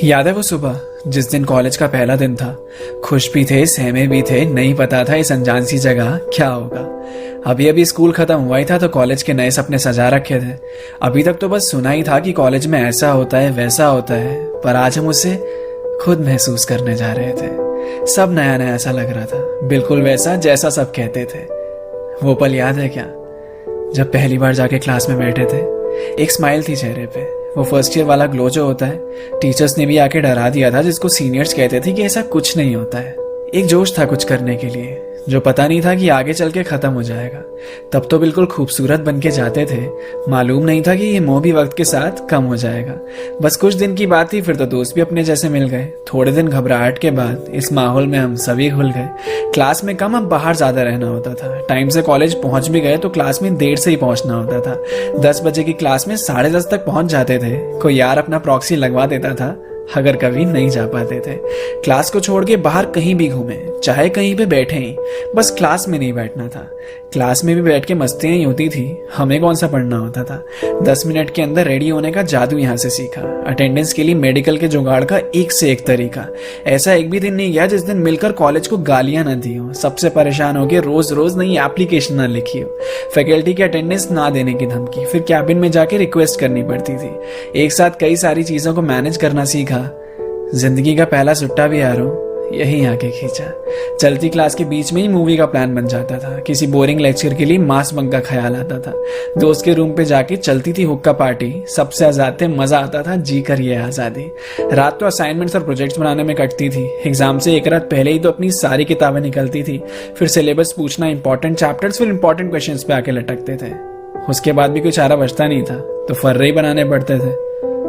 याद है वो सुबह जिस दिन कॉलेज का पहला दिन था। खुश भी थे, सहमे भी थे, नहीं पता था इस अनजान सी जगह क्या होगा। अभी अभी स्कूल खत्म हुआ ही था तो कॉलेज के नए सपने सजा रखे थे। अभी तक तो बस सुना ही था कि कॉलेज में ऐसा होता है वैसा होता है, पर आज हम उसे खुद महसूस करने जा रहे थे। सब नया नया सा लग रहा था, बिल्कुल वैसा जैसा सब कहते थे। वो पल याद है क्या, जब पहली बार जाके क्लास में बैठे थे? एक स्माइल थी चेहरे पे, वो फर्स्ट ईयर वाला ग्लो जो होता है। टीचर्स ने भी आके डरा दिया था, जिसको सीनियर्स कहते थे कि ऐसा कुछ नहीं होता है। एक जोश था कुछ करने के लिए, जो पता नहीं था कि आगे चल के खत्म हो जाएगा। तब तो बिल्कुल खूबसूरत बन के जाते थे, मालूम नहीं था कि ये मोह भी वक्त के साथ कम हो जाएगा। बस कुछ दिन की बात थी, फिर तो दोस्त भी अपने जैसे मिल गए। थोड़े दिन घबराहट के बाद इस माहौल में हम सभी घुल गए। क्लास में कम, अब बाहर ज्यादा रहना होता था। टाइम से कॉलेज पहुंच भी गए तो क्लास में देर से ही पहुंचना होता था। 10 बजे की क्लास में 10:30 तक पहुंच जाते थे। कोई यार अपना प्रॉक्सी लगवा देता था अगर कभी नहीं जा पाते थे। क्लास को छोड़ के बाहर कहीं भी घूमे, चाहे कहीं पे बैठे ही, बस क्लास में नहीं बैठना था। क्लास में भी बैठ के मस्तियां ही होती थी, हमें कौन सा पढ़ना होता था। 10 मिनट के अंदर रेडी होने का जादू यहाँ से सीखा। अटेंडेंस के लिए मेडिकल के जुगाड़ का एक से एक तरीका। ऐसा एक भी दिन नहीं गया जिस दिन मिलकर कॉलेज को गालियां न दी हो, सबसे परेशान हो के रोज रोज नई एप्लीकेशन ना लिखी हो, फैकल्टी की अटेंडेंस ना देने की धमकी, फिर कैबिन में जाके रिक्वेस्ट करनी पड़ती थी। एक साथ कई सारी चीजों को मैनेज करना सीखा। जिंदगी का पहला सुट्टा भी यारों यही आके खींचा। चलती क्लास के बीच में ही मूवी का प्लान बन जाता था। किसी बोरिंग लेक्चर के लिए मास बंक का ख्याल आता था। दोस्त के रूम पे जाके चलती थी हुक्का पार्टी, सबसे आजाद थे, मजा आता था, जी कर ये आजादी। रात तो असाइनमेंट्स और प्रोजेक्ट्स बनाने में कटती थी। एग्जाम से एक रात पहले ही तो अपनी सारी किताबें निकलती थी। फिर सिलेबस पूछना, इंपॉर्टेंट चैप्टर्स, फिर इंपॉर्टेंट क्वेश्चंस पे आके लटकते थे। उसके बाद भी कोई चारा बचता नहीं था तो फर्रे ही बनाने पड़ते थे।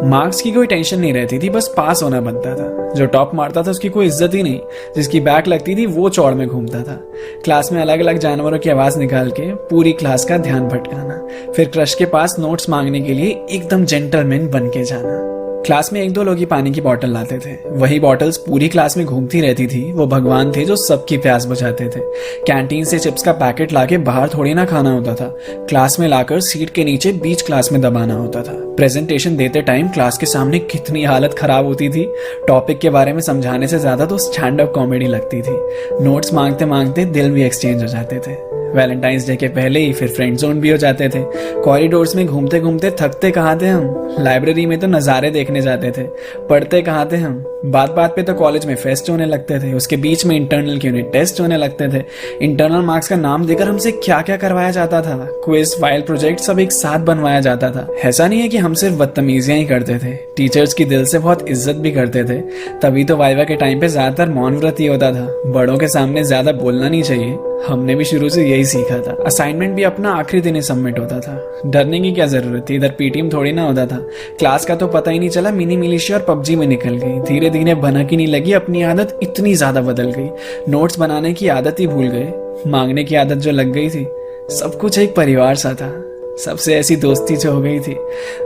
मार्क्स की कोई टेंशन नहीं रहती थी, बस पास होना बनता था। जो टॉप मारता था उसकी कोई इज्जत ही नहीं, जिसकी बैक लगती थी वो चौड़ में घूमता था। क्लास में अलग अलग जानवरों की आवाज निकाल के पूरी क्लास का ध्यान भटकाना, फिर क्रश के पास नोट्स मांगने के लिए एकदम जेंटलमैन बन के जाना। क्लास में 1-2 लोग ही पानी की बोतल लाते थे, वही बॉटल्स पूरी क्लास में घूमती रहती थी। वो भगवान थे जो सबकी प्यास बुझाते थे। कैंटीन से चिप्स का पैकेट लाके बाहर थोड़ी ना खाना होता था, क्लास में लाकर सीट के नीचे बीच क्लास में दबाना होता था। प्रेजेंटेशन देते टाइम क्लास के सामने कितनी हालत खराब होती थी। टॉपिक के बारे में समझाने से ज्यादा तो स्टैंड अप कॉमेडी लगती थी। नोट्स मांगते मांगते दिल भी एक्सचेंज हो जाते थे। वैलेंटाइंस डे के पहले ही फिर फ्रेंड जोन भी हो जाते थे। कॉरिडोर्स में घूमते घूमते थकते कहाँ थे हम, लाइब्रेरी में तो नज़ारे देखने जाते थे। पढ़ते कहाँ थे हम, बात बात पे तो कॉलेज में फेस्ट होने लगते थे। उसके बीच में इंटरनल के यूनिट टेस्ट होने लगते थे। इंटरनल मार्क्स का नाम देकर हमसे क्या क्या करवाया जाता था। क्विज, फाइल, प्रोजेक्ट सब एक साथ बनवाया जाता था। ऐसा नहीं है कि हम सिर्फ बदतमीजियां ही करते थे, टीचर्स की दिल से बहुत इज्जत भी करते थे। तभी तो वाइवा के टाइम पे ज्यादातर मौन व्रत ही होता था। बड़ों के सामने ज्यादा बोलना नहीं चाहिए, हमने भी शुरू से यही सीखा था। असाइनमेंट भी अपना आखिरी दिन ही सबमिट होता था। डरने की क्या जरूरत थी, इधर पीटीएम थोड़ी ना होता था। क्लास का तो पता ही नहीं चला, मिनी मिलिशिया और पबजी में निकल गई। धीरे धीरे भनक ही नहीं लगी, अपनी आदत इतनी ज्यादा बदल गई। नोट्स बनाने की आदत ही भूल गए, मांगने की आदत जो लग गई थी। सब कुछ एक परिवार सा था, सबसे ऐसी दोस्ती जो हो गई थी।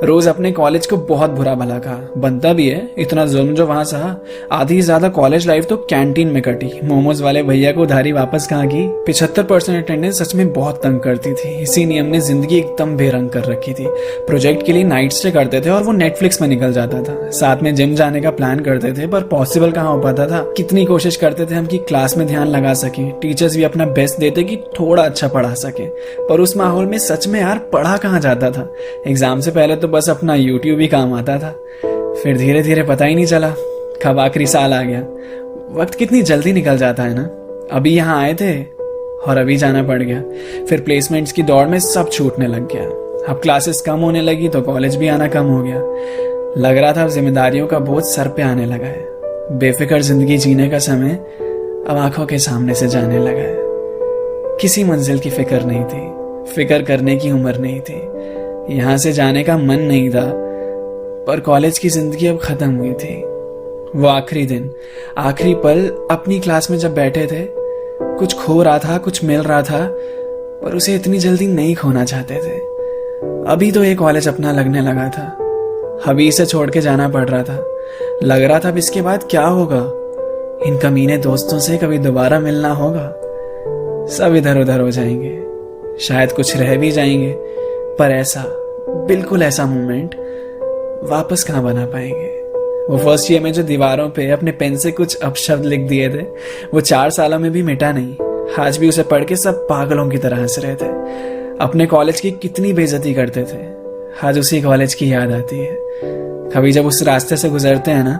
रोज अपने कॉलेज को बहुत बुरा भला कहा, बनता भी है, इतना जुल्म जो वहां सहा। आधी से ज्यादा कॉलेज लाइफ तो कैंटीन में कटी। मोमोज वाले भैया को उधारी वापस कहाँ की। 75% अटेंडेंस सच में बहुत तंग करती थी। इसी नियम ने जिंदगी एकदम बेरंग कर रखी थी। प्रोजेक्ट के लिए नाइट स्टे करते थे और वो नेटफ्लिक्स में निकल जाता था। साथ में जिम जाने का प्लान करते थे, पर पॉसिबल कहाँ हो पाता था। कितनी कोशिश करते थे हम कि क्लास में ध्यान लगा सके। टीचर्स भी अपना बेस्ट देते कि थोड़ा अच्छा पढ़ा सके, पर उस माहौल में सच में यार पढ़ा कहाँ जाता था। एग्जाम से पहले तो बस अपना यूट्यूब ही काम आता था। फिर धीरे धीरे पता ही नहीं चला कब आखिरी साल आ गया। वक्त कितनी जल्दी निकल जाता है ना। अभी यहाँ आए थे और अभी जाना पड़ गया। फिर प्लेसमेंट्स की दौड़ में सब छूटने लग गया। अब क्लासेस कम होने लगी तो कॉलेज भी आना कम हो गया। लग रहा था अब जिम्मेदारियों का बोझ सर पे आने लगा है। बेफिक्र जिंदगी जीने का समय अब आंखों के सामने से जाने लगा है। किसी मंजिल की फिक्र नहीं थी, फिक्र करने की उम्र नहीं थी, यहाँ से जाने का मन नहीं था, पर कॉलेज की जिंदगी अब खत्म हुई थी। वो आखिरी दिन, आखिरी पल अपनी क्लास में जब बैठे थे, कुछ खो रहा था, कुछ मिल रहा था, पर उसे इतनी जल्दी नहीं खोना चाहते थे। अभी तो ये कॉलेज अपना लगने लगा था, अभी इसे छोड़ के जाना पड़ रहा था। लग रहा था अब इसके बाद क्या होगा, इन कमीने दोस्तों से कभी दोबारा मिलना होगा। सब इधर उधर हो जाएंगे, शायद कुछ रह भी जाएंगे, पर ऐसा, बिल्कुल ऐसा मोमेंट वापस कहाँ बना पाएंगे। वो फर्स्ट ईयर में जो दीवारों पे अपने पेन से कुछ अपशब्द लिख दिए थे, वो 4 सालों में भी मिटा नहीं। आज भी उसे पढ़ के सब पागलों की तरह हंस रहे थे। अपने कॉलेज की कितनी बेइज्जती करते थे, आज उसी कॉलेज की याद आती है। कभी जब उस रास्ते से गुजरते हैं ना,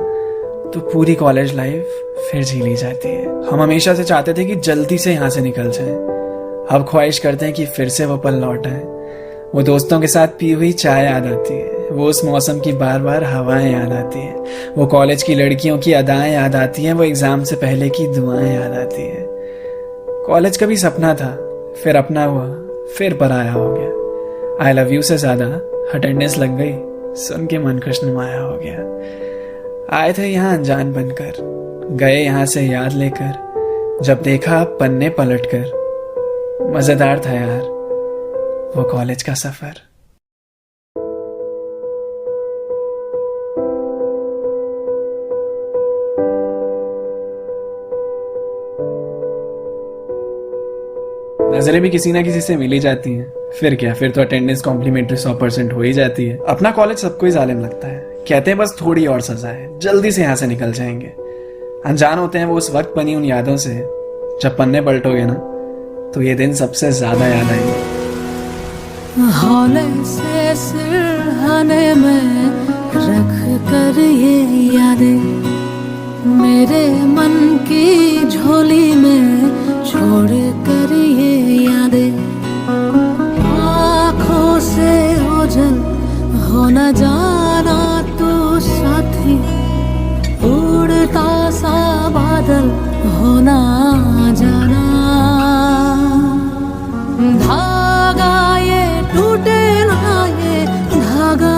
तो पूरी कॉलेज लाइफ फिर जी ली जाती है। हम हमेशा से चाहते थे कि जल्दी से यहाँ से निकल जाएं। अब ख्वाहिश करते हैं कि फिर से वो पल लौट आए। वो दोस्तों के साथ पी हुई चाय याद आती है, वो उस मौसम की बार बार हवाएं याद आती है, वो कॉलेज की लड़कियों की अदाएं याद आती हैं, वो एग्जाम से पहले की दुआएं याद आती है। कॉलेज कभी सपना था, फिर अपना हुआ, फिर पराया हो गया। आई लव यू से ज्यादा अटेंडेंस लग गई, सुन के मन खुशनुमाया हो गया। आए थे यहाँ अनजान बनकर, गए यहाँ से याद लेकर, जब देखा पन्ने पलटकर, मजेदार था यार वो कॉलेज का सफर। नजरें भी किसी ना किसी से मिली जाती हैं, फिर क्या, फिर तो अटेंडेंस कॉम्प्लीमेंट्री 100% हो ही जाती है। अपना कॉलेज सबको ही जालिम लगता है, कहते हैं बस थोड़ी और सजा है, जल्दी से यहाँ से निकल जाएंगे। अनजान होते हैं वो उस वक्त बनी उन यादों से, जब पन्ने पलटोगे ना तो ये दिन सबसे ज्यादा याद आएंगे। हौले से सिरहाने में रख कर ये यादें, मेरे मन की झोली में छोड़ कर ये यादें, आँखों से ओझल हो न जाना तू साथी, उड़ता सा बादल हो ना जाना। धागा ये टूटे ना ये धागा,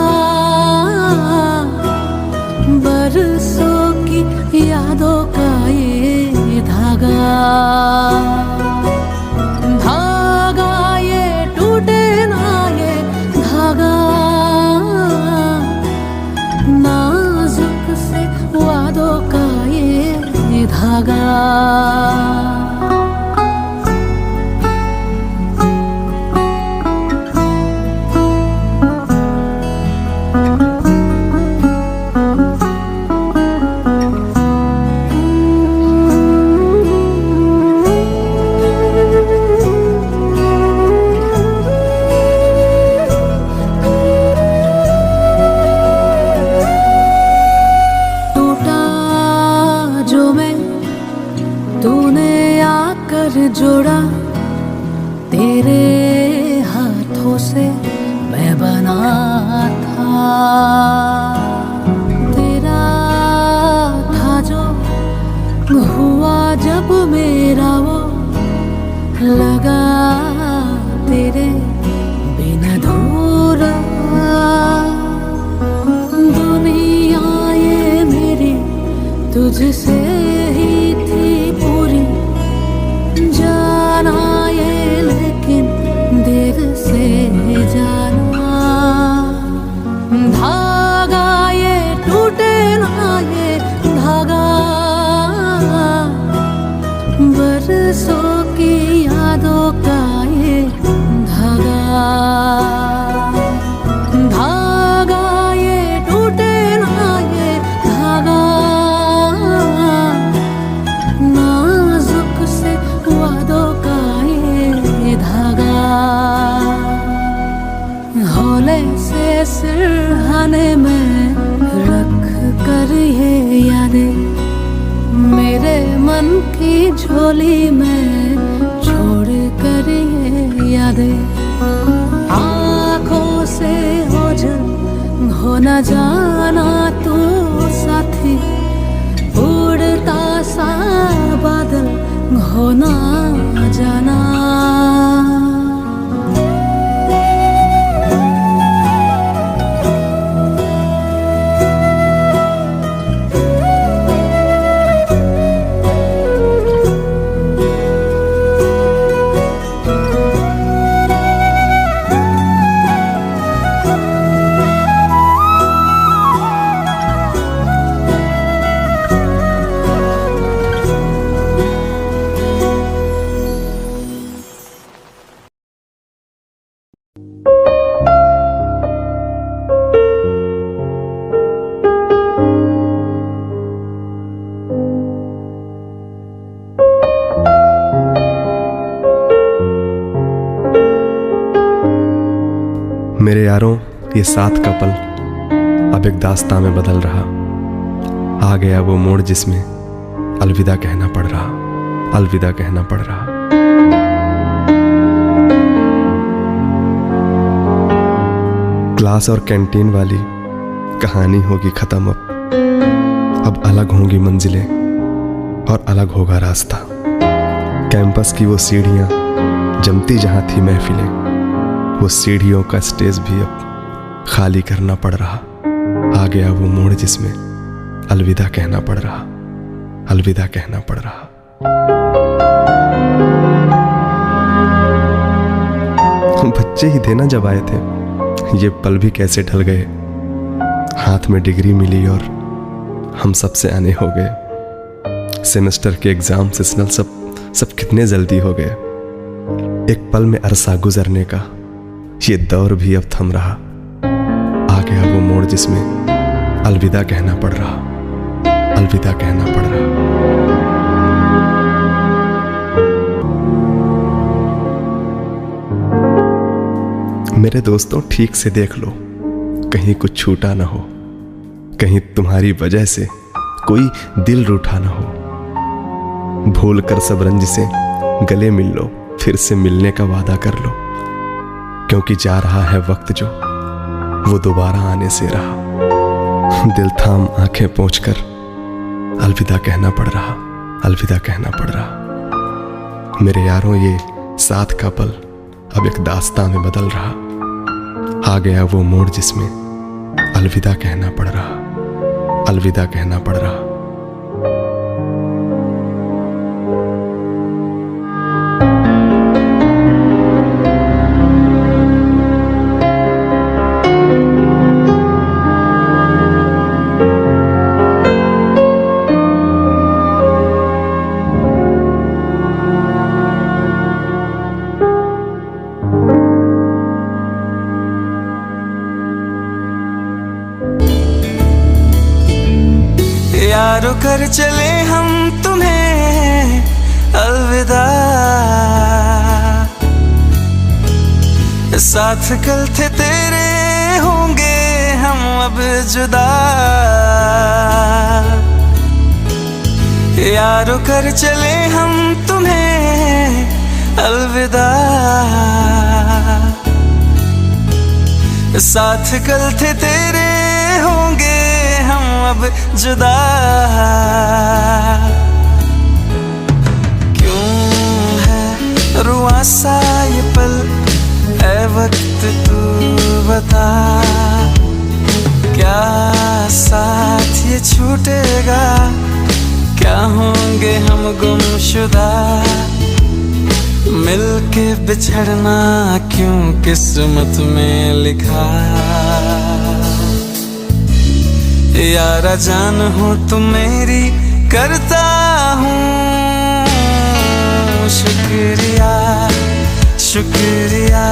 बरसों की यादों का ये धागा। धागा ये टूटे ना ये धागा, नाजुक से वादों का ये धागा। जोड़ा तेरे हाथों से मैं बना था, तेरा था जो हुआ जब मेरा वो लगा तेरे बिन अधूरा। दुनिया ये मेरी तुझसे ही थी पूरी, जाना ये लेकिन देर से जाना। धागा ये टूटे ना ये धागा, बरसों की यादों का ये धागा। धागा ये टूटे ना ये धागा, नाजुक से वादों का ये धागा। हौले से सिरहाने में रख कर ये यादें, मेरे मन की झोली में छोड़ कर ये यादें, आँखों से ओझल हो न जाना तू साथी, उड़ता सा बादल हो ना जाना। मेरे यारों, ये साथ का पल अब एक दास्तां में बदल रहा। आ गया वो मोड़ जिसमें अलविदा कहना पड़ रहा, अलविदा कहना पड़ रहा। क्लास और कैंटीन वाली कहानी होगी खत्म अब अलग होंगी मंजिलें और अलग होगा रास्ता। कैंपस की वो सीढ़ियां जमती जहां थी महफिलें, वो सीढ़ियों का स्टेज भी अब खाली करना पड़ रहा। आ गया वो मोड़ जिसमें अलविदा कहना पड़ रहा, अलविदा कहना पड़ रहा। बच्चे ही थे ना जब आए थे, ये पल भी कैसे ढल गए। हाथ में डिग्री मिली और हम सबसे आने हो गए। सेमेस्टर के एग्जाम सेशनल सब कितने जल्दी हो गए। एक पल में अरसा गुजरने का ये दौर भी अब थम रहा। आ गया वो मोड़ जिसमें अलविदा कहना पड़ रहा, अलविदा कहना पड़ रहा। मेरे दोस्तों, ठीक से देख लो, कहीं कुछ छूटा ना हो, कहीं तुम्हारी वजह से कोई दिल रूठा ना हो। भूल कर सब रंज से गले मिल लो, फिर से मिलने का वादा कर लो, क्योंकि जा रहा है वक्त जो वो दोबारा आने से रहा। दिल थाम आंखें पोंछकर अलविदा कहना पड़ रहा, अलविदा कहना पड़ रहा। मेरे यारों, ये साथ का पल अब एक दास्तां में बदल रहा। आ गया वो मोड़ जिसमें अलविदा कहना पड़ रहा, अलविदा कहना पड़ रहा। यारो कर चले हम तुम्हें अलविदा, साथ कल थे तेरे होंगे हम अब जुदा। यारो कर चले हम तुम्हें अलविदा, साथ कल थे तेरे होंगे हम अब जुदा। क्यों है रुआ सा ये पल, ऐ वक्त तू बता। क्या साथ ये छूटेगा, क्या होंगे हम गुमशुदा। मिलके बिछड़ना क्यों किस्मत में लिखा। यारा जान हो तुम मेरी, करता हूँ शुक्रिया, शुक्रिया।